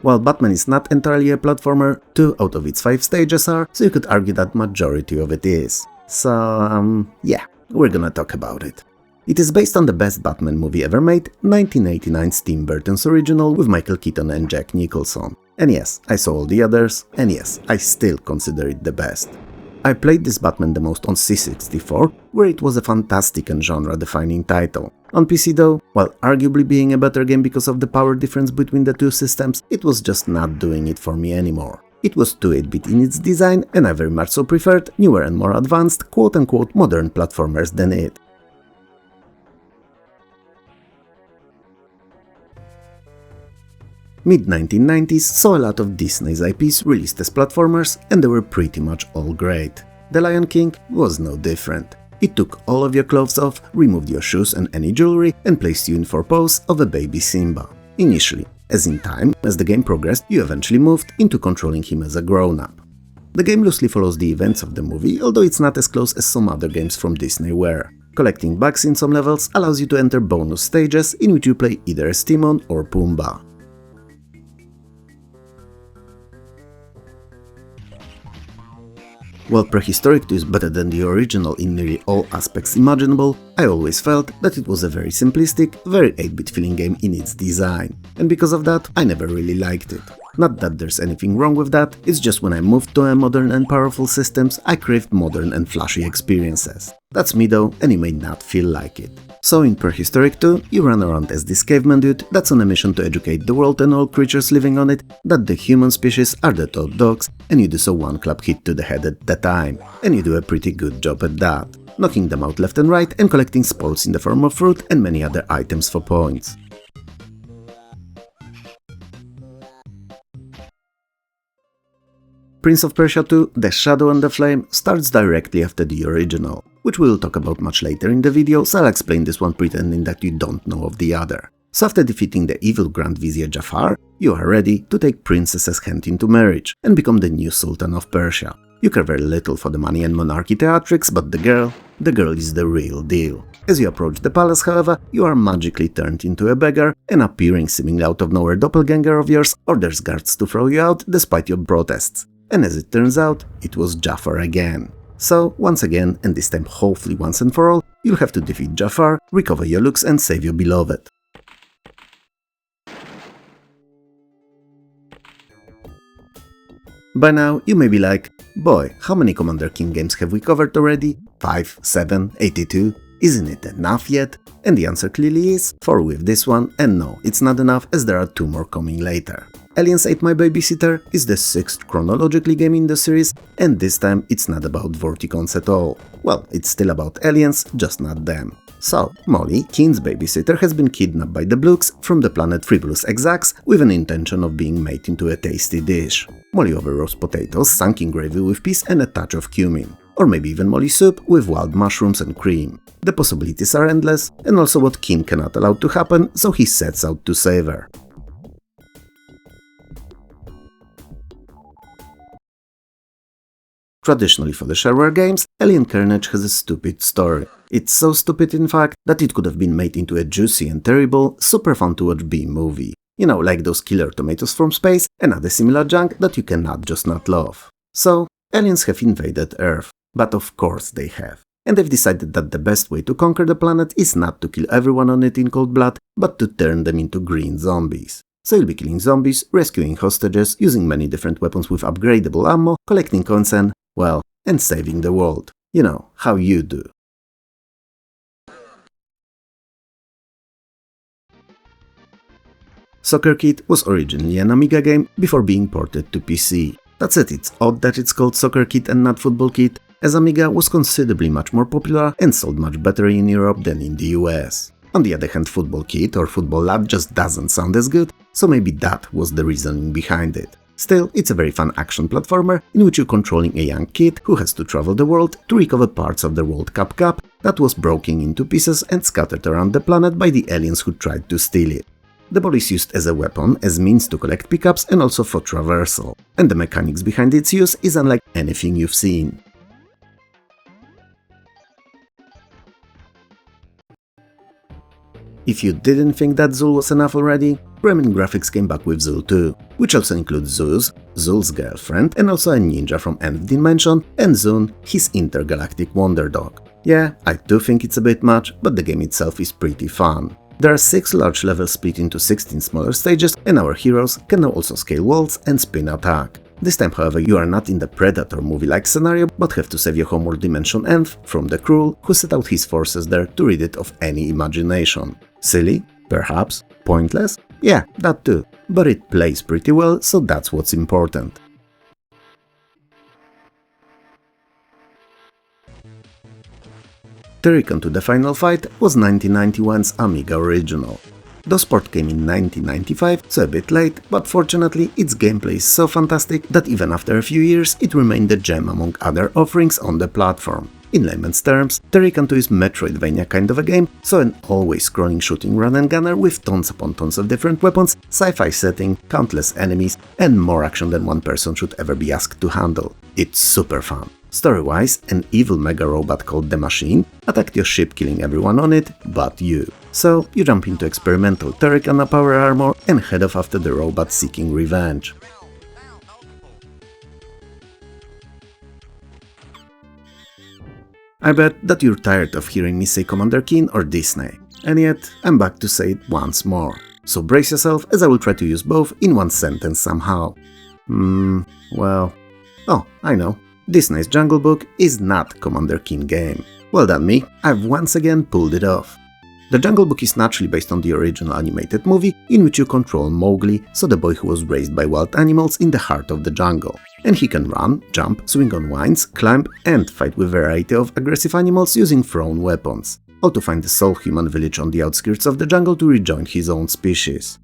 While Batman is not entirely a platformer, 2 out of its 5 stages are, so you could argue that majority of it is. So, yeah, we're gonna talk about it. It is based on the best Batman movie ever made, 1989's Tim Burton's original with Michael Keaton and Jack Nicholson. And yes, I saw all the others, and yes, I still consider it the best. I played this Batman the most on C64, where it was a fantastic and genre-defining title. On PC though, while arguably being a better game because of the power difference between the two systems, it was just not doing it for me anymore. It was too 8-bit in its design, and I very much so preferred newer and more advanced quote-unquote modern platformers than it. Mid-1990s saw a lot of Disney's IPs released as platformers, and they were pretty much all great. The Lion King was no different. It took all of your clothes off, removed your shoes and any jewelry, and placed you in 4 pose of a baby Simba. Initially, as in time, as the game progressed, you eventually moved into controlling him as a grown-up. The game loosely follows the events of the movie, although it's not as close as some other games from Disney were. Collecting bugs in some levels allows you to enter bonus stages in which you play either as Timon or Pumbaa. While Prehistoric 2 is better than the original in nearly all aspects imaginable, I always felt that it was a very simplistic, very 8-bit feeling game in its design, and because of that I never really liked it. Not that there's anything wrong with that, it's just when I moved to modern and powerful systems, I craved modern and flashy experiences. That's me though, and it may not feel like it. So in Prehistoric 2, you run around as this caveman dude that's on a mission to educate the world and all creatures living on it that the human species are the top dogs, and you do so one club hit to the head at a time. And you do a pretty good job at that, knocking them out left and right and collecting spoils in the form of fruit and many other items for points. Prince of Persia 2, The Shadow and the Flame starts directly after the original, which we will talk about much later in the video, so I'll explain this one pretending that you don't know of the other. So after defeating the evil Grand Vizier Jafar, you are ready to take Princess's hand into marriage and become the new Sultan of Persia. You care very little for the money and monarchy theatrics, but the girl is the real deal. As you approach the palace, however, you are magically turned into a beggar, and appearing seemingly out of nowhere doppelganger of yours orders guards to throw you out despite your protests. And as it turns out, it was Jafar again. So, once again, and this time hopefully once and for all, you'll have to defeat Jafar, recover your looks and save your beloved. By now, you may be like, boy, how many Commander King games have we covered already? 5, 7, 82? Isn't it enough yet? And the answer clearly is 4 with this one, and no, it's not enough as there are 2 more coming later. Aliens Ate My Babysitter is the 6th chronologically game in the series, and this time it's not about Vorticons at all. Well, it's still about aliens, just not them. So, Molly, Keen's babysitter, has been kidnapped by the Blooks from the planet Frivolous Exax with an intention of being made into a tasty dish. Molly over roast potatoes, sunk in gravy with peas and a touch of cumin. Or maybe even Molly soup with wild mushrooms and cream. The possibilities are endless, and also what Keen cannot allow to happen, so he sets out to save her. Traditionally for the shareware games, Alien Carnage has a stupid story. It's so stupid in fact that it could have been made into a juicy and terrible, super fun to watch B-movie. You know, like those killer tomatoes from space and other similar junk that you cannot just not love. So, aliens have invaded Earth. But of course they have. And they've decided that the best way to conquer the planet is not to kill everyone on it in cold blood, but to turn them into green zombies. So you'll be killing zombies, rescuing hostages, using many different weapons with upgradable ammo, collecting coins and, well, and saving the world. You know, how you do. Soccer Kid was originally an Amiga game before being ported to PC. That said, it's odd that it's called Soccer Kid and not Football Kid, as Amiga was considerably much more popular and sold much better in Europe than in the US. On the other hand, Football Kid or Football Lad just doesn't sound as good, so maybe that was the reasoning behind it. Still, it's a very fun action platformer in which you're controlling a young kid who has to travel the world to recover parts of the World Cup cup that was broken into pieces and scattered around the planet by the aliens who tried to steal it. The ball is used as a weapon, as means to collect pickups and also for traversal, and the mechanics behind its use is unlike anything you've seen. If you didn't think that Zool was enough already, Rayman Graphics came back with Zool 2, which also includes Zeus, Zool's girlfriend, and also a ninja from Nth Dimension, and Zune, his intergalactic wonder dog. Yeah, I do think it's a bit much, but the game itself is pretty fun. There are 6 large levels split into 16 smaller stages, and our heroes can now also scale walls and spin attack. This time, however, you are not in the Predator movie-like scenario, but have to save your homeworld dimension Nth from the Cruel, who set out his forces there to rid it of any imagination. Silly? Perhaps? Pointless? Yeah, that too. But it plays pretty well, so that's what's important. Turrican to the Final Fight was 1991's Amiga original. The port came in 1995, so a bit late, but fortunately its gameplay is so fantastic that even after a few years it remained a gem among other offerings on the platform. In layman's terms, Turrican 2 is Metroidvania kind of a game, so an always scrolling shooting run and gunner with tons upon tons of different weapons, sci-fi setting, countless enemies, and more action than one person should ever be asked to handle. It's super fun. Story-wise, an evil mega robot called the Machine attacked your ship, killing everyone on it but you. So you jump into experimental Terracana power armor and head off after the robot seeking revenge. I bet that you're tired of hearing me say Commander Keen or Disney, and yet I'm back to say it once more. So brace yourself, as I will try to use both in one sentence somehow. Well... Oh, I know. Disney's Jungle Book is not Commander Keen game. Well done me, I've once again pulled it off. The Jungle Book is naturally based on the original animated movie, in which you control Mowgli, so the boy who was raised by wild animals in the heart of the jungle. And he can run, jump, swing on vines, climb and fight with a variety of aggressive animals using thrown weapons. All to find a sole human village on the outskirts of the jungle to rejoin his own species.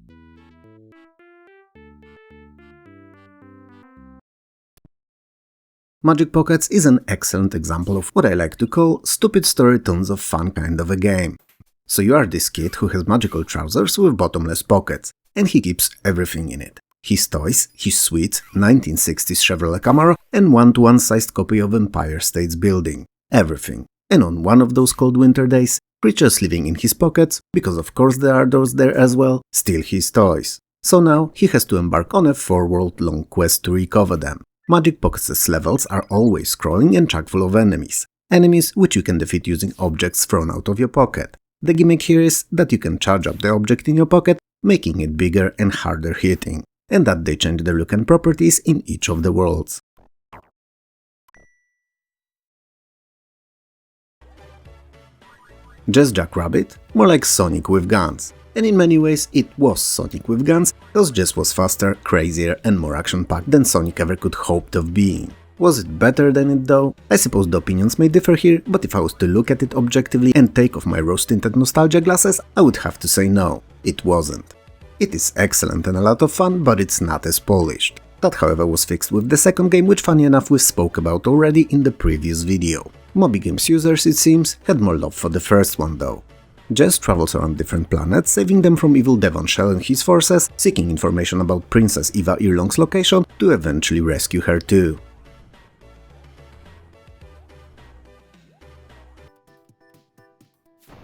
Magic Pockets is an excellent example of what I like to call stupid story tons of fun kind of a game. So you are this kid who has magical trousers with bottomless pockets, and he keeps everything in it. His toys, his sweet 1960s Chevrolet Camaro, and one-to-one sized copy of Empire State's Building. Everything. And on one of those cold winter days, creatures living in his pockets, because of course there are those there as well, steal his toys. So now he has to embark on a 4-world-long quest to recover them. Magic Pockets' levels are always scrolling and chock full of enemies. Enemies which you can defeat using objects thrown out of your pocket. The gimmick here is that you can charge up the object in your pocket, making it bigger and harder hitting, and that they change their look and properties in each of the worlds. Just Jackrabbit? More like Sonic with guns. And in many ways it was Sonic with guns, because Jess was faster, crazier and more action-packed than Sonic ever could hoped of being. Was it better than it though? I suppose the opinions may differ here, but if I was to look at it objectively and take off my rose-tinted nostalgia glasses, I would have to say no, it wasn't. It is excellent and a lot of fun, but it's not as polished. That however was fixed with the second game, which funny enough we spoke about already in the previous video. Moby Games users, it seems, had more love for the first one though. Jess travels around different planets, saving them from evil Devon Shell and his forces, seeking information about Princess Eva Earlong's location to eventually rescue her too.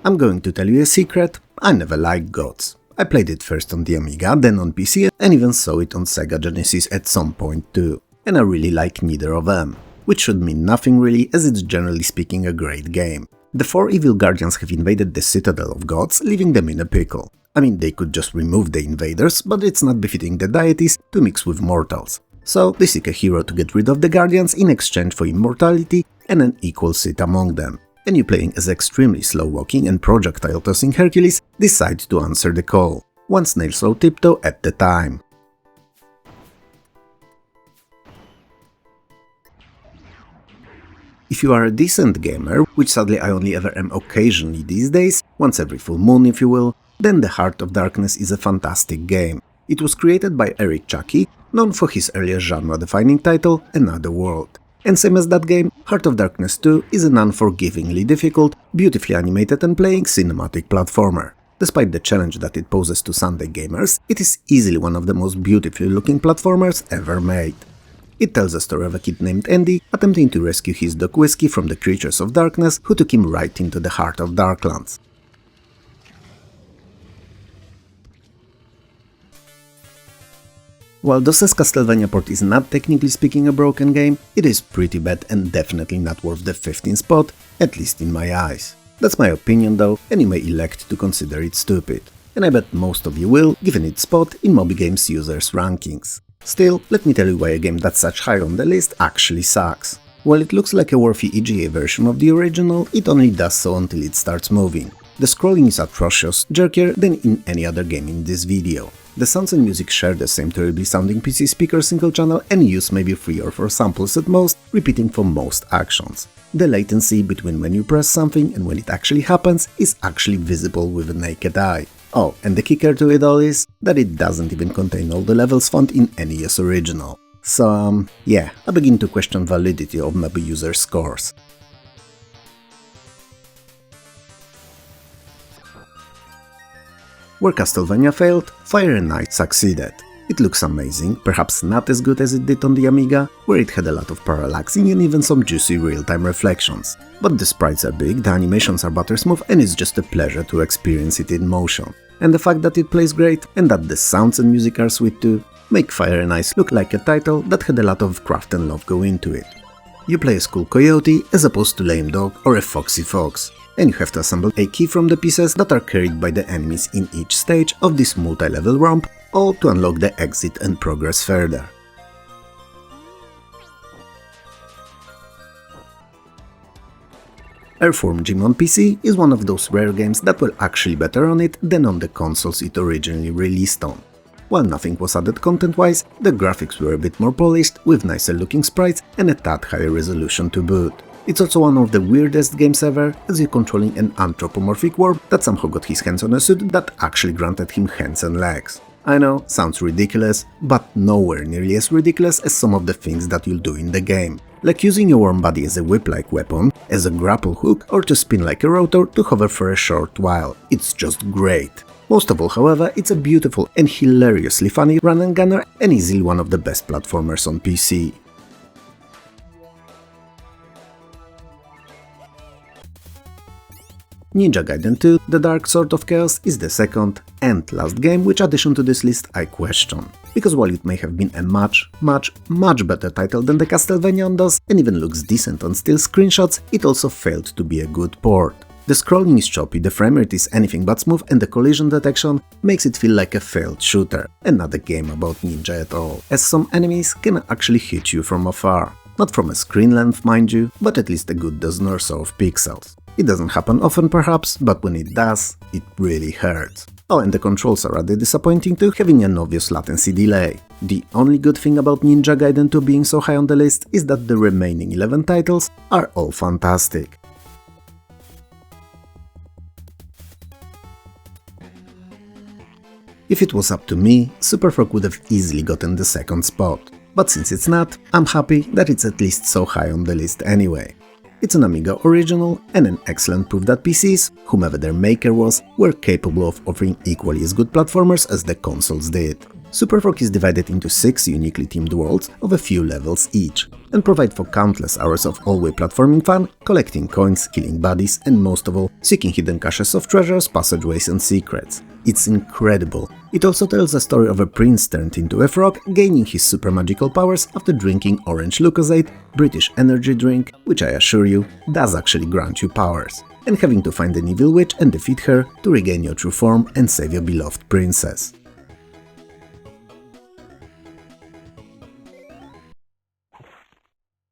I'm going to tell you a secret, I never liked gods. I played it first on the Amiga, then on PC, and even saw it on Sega Genesis at some point too. And I really like neither of them. Which should mean nothing really, as it's generally speaking a great game. The 4 evil guardians have invaded the citadel of gods, leaving them in a pickle. I mean, they could just remove the invaders, but it's not befitting the deities to mix with mortals. So they seek a hero to get rid of the guardians in exchange for immortality and an equal seat among them. And you, playing as extremely slow-walking and projectile-tossing Hercules, decide to answer the call, one snail slow tiptoe at a time. If you are a decent gamer, which sadly I only ever am occasionally these days, once every full moon if you will, then The Heart of Darkness is a fantastic game. It was created by Eric Chackey, known for his earlier genre-defining title, Another World. And same as that game, Heart of Darkness 2 is an unforgivingly difficult, beautifully animated and playing cinematic platformer. Despite the challenge that it poses to Sunday gamers, it is easily one of the most beautifully looking platformers ever made. It tells the story of a kid named Andy attempting to rescue his dog Whiskey from the creatures of darkness who took him right into the heart of Darklands. While DOS's Castlevania port is not technically speaking a broken game, it is pretty bad and definitely not worth the 15th spot, at least in my eyes. That's my opinion though, and you may elect to consider it stupid. And I bet most of you will, given its spot in Moby Games users' rankings. Still, let me tell you why a game that's such high on the list actually sucks. While it looks like a worthy EGA version of the original, it only does so until it starts moving. The scrolling is atrocious, jerkier than in any other game in this video. The sounds and music share the same terribly sounding PC speaker single channel and use maybe 3 or 4 samples at most, repeating for most actions. The latency between when you press something and when it actually happens is actually visible with a naked eye. Oh, and the kicker to it all is that it doesn't even contain all the levels found in NES original. So, yeah, I begin to question validity of Moby user scores. Where Castlevania failed, Fire and Night succeeded. It looks amazing, perhaps not as good as it did on the Amiga, where it had a lot of parallaxing and even some juicy real-time reflections. But the sprites are big, the animations are buttersmooth, and it's just a pleasure to experience it in motion. And the fact that it plays great, and that the sounds and music are sweet too, make Fire and Ice look like a title that had a lot of craft and love go into it. You play a school coyote as opposed to lame dog or a foxy fox, and you have to assemble a key from the pieces that are carried by the enemies in each stage of this multi-level romp, all to unlock the exit and progress further. Earthworm Jim on PC is one of those rare games that were actually better on it than on the consoles it originally released on. While nothing was added content-wise, the graphics were a bit more polished, with nicer looking sprites and a tad higher resolution to boot. It's also one of the weirdest games ever, as you're controlling an anthropomorphic worm that somehow got his hands on a suit that actually granted him hands and legs. I know, sounds ridiculous, but nowhere nearly as ridiculous as some of the things that you'll do in the game. Like using your worm body as a whip-like weapon, as a grapple hook, or to spin like a rotor to hover for a short while. It's just great. Most of all, however, it's a beautiful and hilariously funny run and gunner and easily one of the best platformers on PC. Ninja Gaiden 2: The Dark Sword of Chaos is the second and last game which addition to this list I question. Because while it may have been a much better title than the Castlevania on DOS and even looks decent on still screenshots, it also failed to be a good port. The scrolling is choppy, the framerate is anything but smooth, and the collision detection makes it feel like a failed shooter, and not a game about ninja at all, as some enemies can actually hit you from afar. Not from a screen length, mind you, but at least a good dozen or so of pixels. It doesn't happen often perhaps, but when it does, it really hurts. Oh, and the controls are rather disappointing too, having an obvious latency delay. The only good thing about Ninja Gaiden 2 being so high on the list is that the remaining 11 titles are all fantastic. If it was up to me, Super Frog would have easily gotten the second spot. But since it's not, I'm happy that it's at least so high on the list anyway. It's an Amiga original and an excellent proof that PCs, whomever their maker was, were capable of offering equally as good platformers as the consoles did. Super Frog is divided into 6 uniquely themed worlds of a few levels each, and provide for countless hours of all-way platforming fun, collecting coins, killing baddies, and most of all, seeking hidden caches of treasures, passageways and secrets. It's incredible. It also tells the story of a prince turned into a frog, gaining his super magical powers after drinking orange Lucozade, British energy drink, which I assure you, does actually grant you powers, and having to find an evil witch and defeat her to regain your true form and save your beloved princess.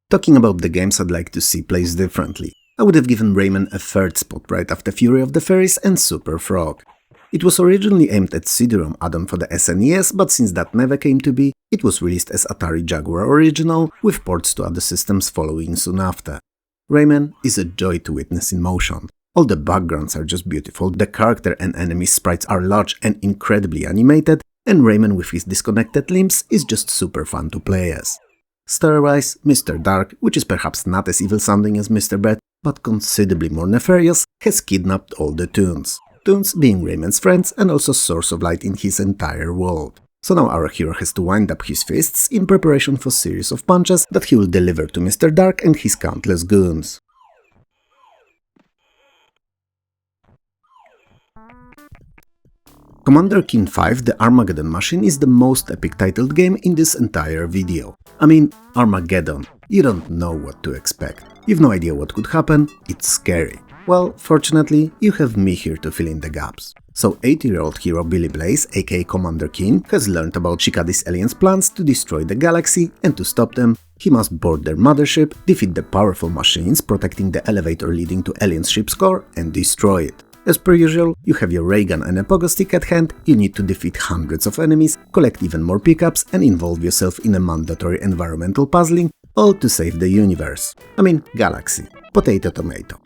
Talking about the games I'd like to see placed differently, I would have given Rayman a third spot right after Fury of the Fairies and Super Frog. It was originally aimed at CD-ROM add-on for the SNES, but since that never came to be, it was released as Atari Jaguar Original, with ports to other systems following soon after. Rayman is a joy to witness in motion. All the backgrounds are just beautiful, the character and enemy sprites are large and incredibly animated, and Rayman with his disconnected limbs is just super fun to play as. Story-wise, Mr. Dark, which is perhaps not as evil sounding as Mr. Bad, but considerably more nefarious, has kidnapped all the Toons. Toons being Rayman's friends and also source of light in his entire world. So now our hero has to wind up his fists in preparation for a series of punches that he will deliver to Mr. Dark and his countless goons. Commander Keen 5: The Armageddon Machine is the most epic titled game in this entire video. I mean, Armageddon. You don't know what to expect. You've no idea what could happen, it's scary. Well, fortunately, you have me here to fill in the gaps. So 80-year-old hero Billy Blaze, aka Commander Keen, has learned about Shikadi's aliens' plans to destroy the galaxy, and to stop them, he must board their mothership, defeat the powerful machines protecting the elevator leading to Alien's ship's core, and destroy it. As per usual, you have your ray gun and a pogo stick at hand, you need to defeat hundreds of enemies, collect even more pickups, and involve yourself in a mandatory environmental puzzling, all to save the universe. I mean, galaxy. Potato tomato.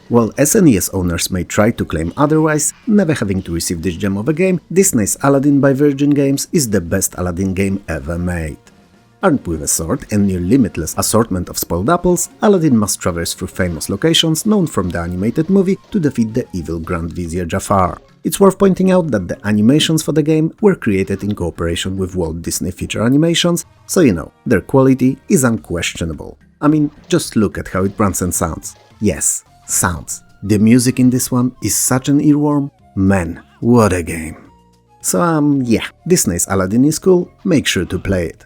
While SNES owners may try to claim otherwise, never having to receive this gem of a game, Disney's Aladdin by Virgin Games is the best Aladdin game ever made. Armed with a sword and near limitless assortment of spoiled apples, Aladdin must traverse through famous locations known from the animated movie to defeat the evil Grand Vizier Jafar. It's worth pointing out that the animations for the game were created in cooperation with Walt Disney Feature Animations, so you know, their quality is unquestionable. I mean, just look at how it runs and sounds. Yes, sounds. The music in this one is such an earworm. Man, what a game. So yeah, Disney's Aladdin is cool, make sure to play it.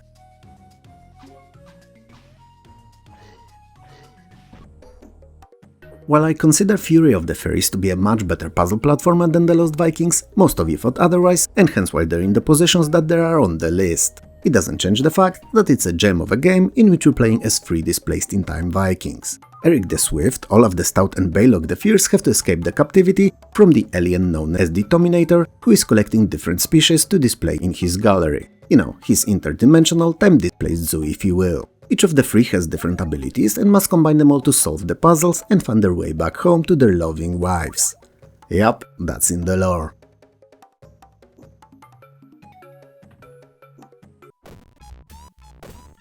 While I consider Fury of the Furries to be a much better puzzle platformer than the Lost Vikings, most of you thought otherwise, and hence why they're in the positions that they are on the list. It doesn't change the fact that it's a gem of a game in which you're playing as 3 displaced in time Vikings. Eric the Swift, Olaf the Stout and Balog the Fierce have to escape the captivity from the alien known as the Dominator, who is collecting different species to display in his gallery. You know, his interdimensional time-displaced zoo, if you will. Each of the 3 has different abilities and must combine them all to solve the puzzles and find their way back home to their loving wives. Yup, that's in the lore.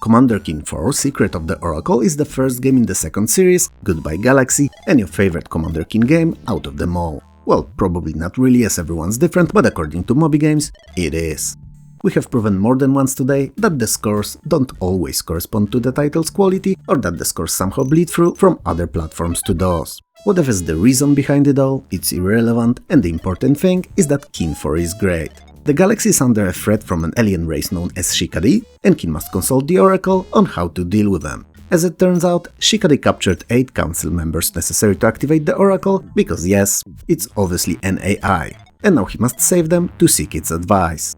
Commander Keen 4 Secret of the Oracle is the first game in the second series, Goodbye Galaxy, and your favorite Commander Keen game out of them all. Well, probably not really, as everyone's different, but according to Moby Games, it is. We have proven more than once today that the scores don't always correspond to the title's quality, or that the scores somehow bleed through from other platforms to DOS. Whatever's the reason behind it all, it's irrelevant, and the important thing is that Keen 4 is great. The galaxy is under a threat from an alien race known as Shikadi, and Keen must consult the Oracle on how to deal with them. As it turns out, Shikadi captured 8 council members necessary to activate the Oracle, because yes, it's obviously an AI, and now he must save them to seek its advice.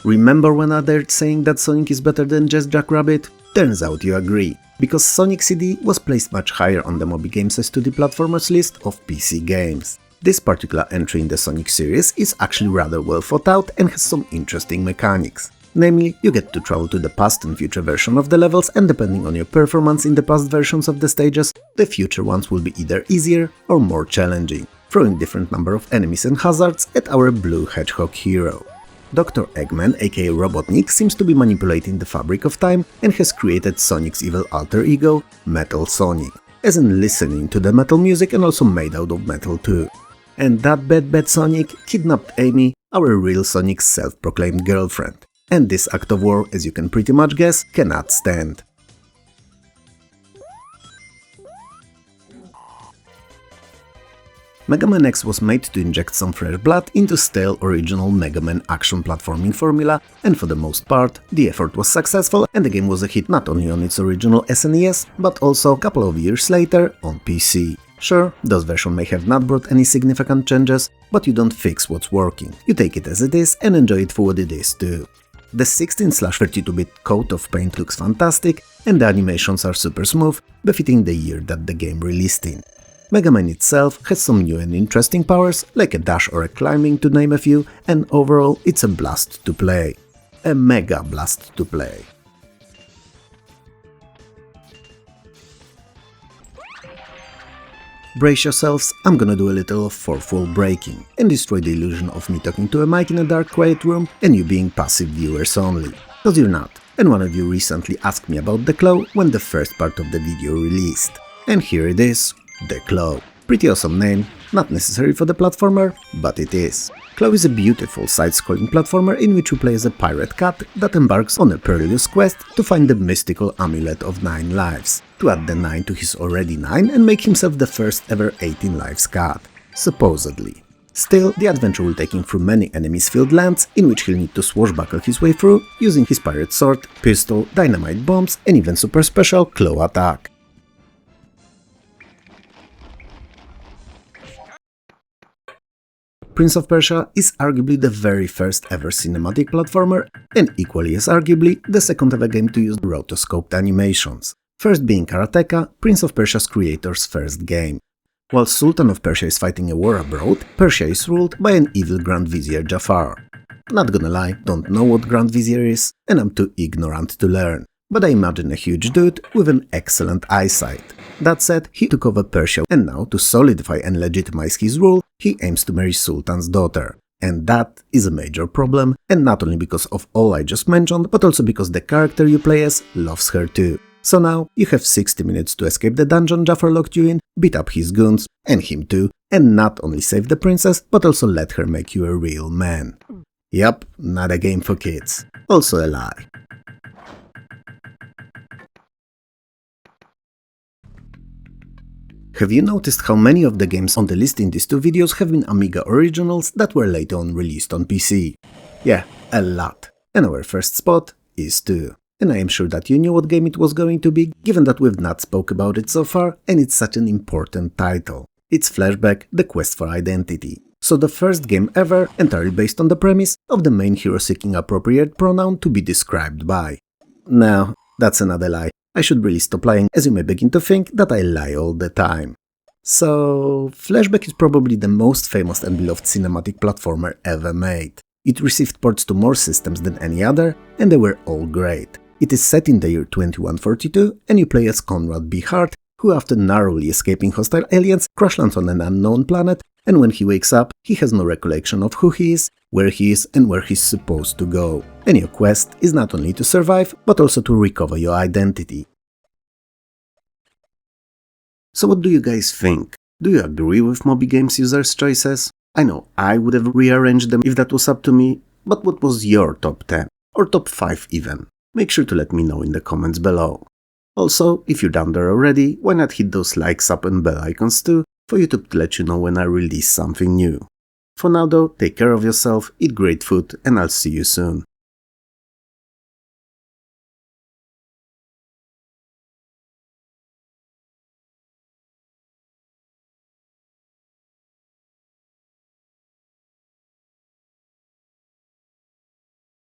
Remember when I dared saying that Sonic is better than just Jackrabbit? Turns out you agree, because Sonic CD was placed much higher on the Moby Games' 2D platformers list of PC games. This particular entry in the Sonic series is actually rather well thought out and has some interesting mechanics. Namely, you get to travel to the past and future version of the levels, and depending on your performance in the past versions of the stages, the future ones will be either easier or more challenging, throwing different number of enemies and hazards at our blue hedgehog hero. Dr. Eggman, aka Robotnik, seems to be manipulating the fabric of time and has created Sonic's evil alter ego, Metal Sonic, as in listening to the metal music and also made out of metal too. And that bad Sonic kidnapped Amy, our real Sonic's self-proclaimed girlfriend. And this act of war, as you can pretty much guess, cannot stand. Mega Man X was made to inject some fresh blood into stale original Mega Man action platforming formula, and for the most part, the effort was successful and the game was a hit not only on its original SNES, but also a couple of years later on PC. Sure, those versions may have not brought any significant changes, but you don't fix what's working. You take it as it is and enjoy it for what it is too. The 16/32-bit coat of paint looks fantastic, and the animations are super smooth, befitting the year that the game released in. Mega Man itself has some new and interesting powers, like a dash or a climbing to name a few, and overall it's a blast to play. A mega blast to play. Brace yourselves, I'm gonna do a little of fourth wall breaking, and destroy the illusion of me talking to a mic in a dark quiet room and you being passive viewers only. Cause you're not, and one of you recently asked me about the claw when the first part of the video released. And here it is. The Claw. Pretty awesome name, not necessary for the platformer, but it is. Claw is a beautiful side-scrolling platformer in which you play as a pirate cat that embarks on a perilous quest to find the mystical amulet of 9 lives, to add the 9 to his already 9 and make himself the first ever 18 lives cat, supposedly. Still, the adventure will take him through many enemies-filled lands, in which he'll need to swashbuckle his way through, using his pirate sword, pistol, dynamite bombs and even super special claw attack. Prince of Persia is arguably the very first ever cinematic platformer, and equally as arguably the second ever game to use rotoscoped animations, first being Karateka, Prince of Persia's creator's first game. While Sultan of Persia is fighting a war abroad, Persia is ruled by an evil Grand Vizier Jafar. Not gonna lie, don't know what Grand Vizier is, and I'm too ignorant to learn, but I imagine a huge dude with an excellent eyesight. That said, he took over Persia, and now, to solidify and legitimize his rule, he aims to marry Sultan's daughter. And that is a major problem, and not only because of all I just mentioned, but also because the character you play as loves her too. So now you have 60 minutes to escape the dungeon Jafar locked you in, beat up his goons, and him too, and not only save the princess, but also let her make you a real man. Yup, not a game for kids. Also a lie. Have you noticed how many of the games on the list in these two videos have been Amiga originals that were later on released on PC? Yeah, a lot. And our first spot is 2. And I am sure that you knew what game it was going to be, given that we've not spoke about it so far, and it's such an important title. It's Flashback, The Quest for Identity. So the first game ever, entirely based on the premise of the main hero seeking appropriate pronoun to be described by. No, that's another lie. I should really stop lying, as you may begin to think that I lie all the time. So, Flashback is probably the most famous and beloved cinematic platformer ever made. It received ports to more systems than any other, and they were all great. It is set in the year 2142, and you play as Conrad B. Hart, who after narrowly escaping hostile aliens crash lands on an unknown planet, and when he wakes up, he has no recollection of who he is, and where he's supposed to go. And your quest is not only to survive, but also to recover your identity. So what do you guys think? Do you agree with Moby Games users' choices? I know I would have rearranged them if that was up to me, but what was your top 10? Or top 5 even? Make sure to let me know in the comments below. Also, if you're down there already, why not hit those likes up and bell icons too, for YouTube to let you know when I release something new. For now though, take care of yourself, eat great food, and I'll see you soon.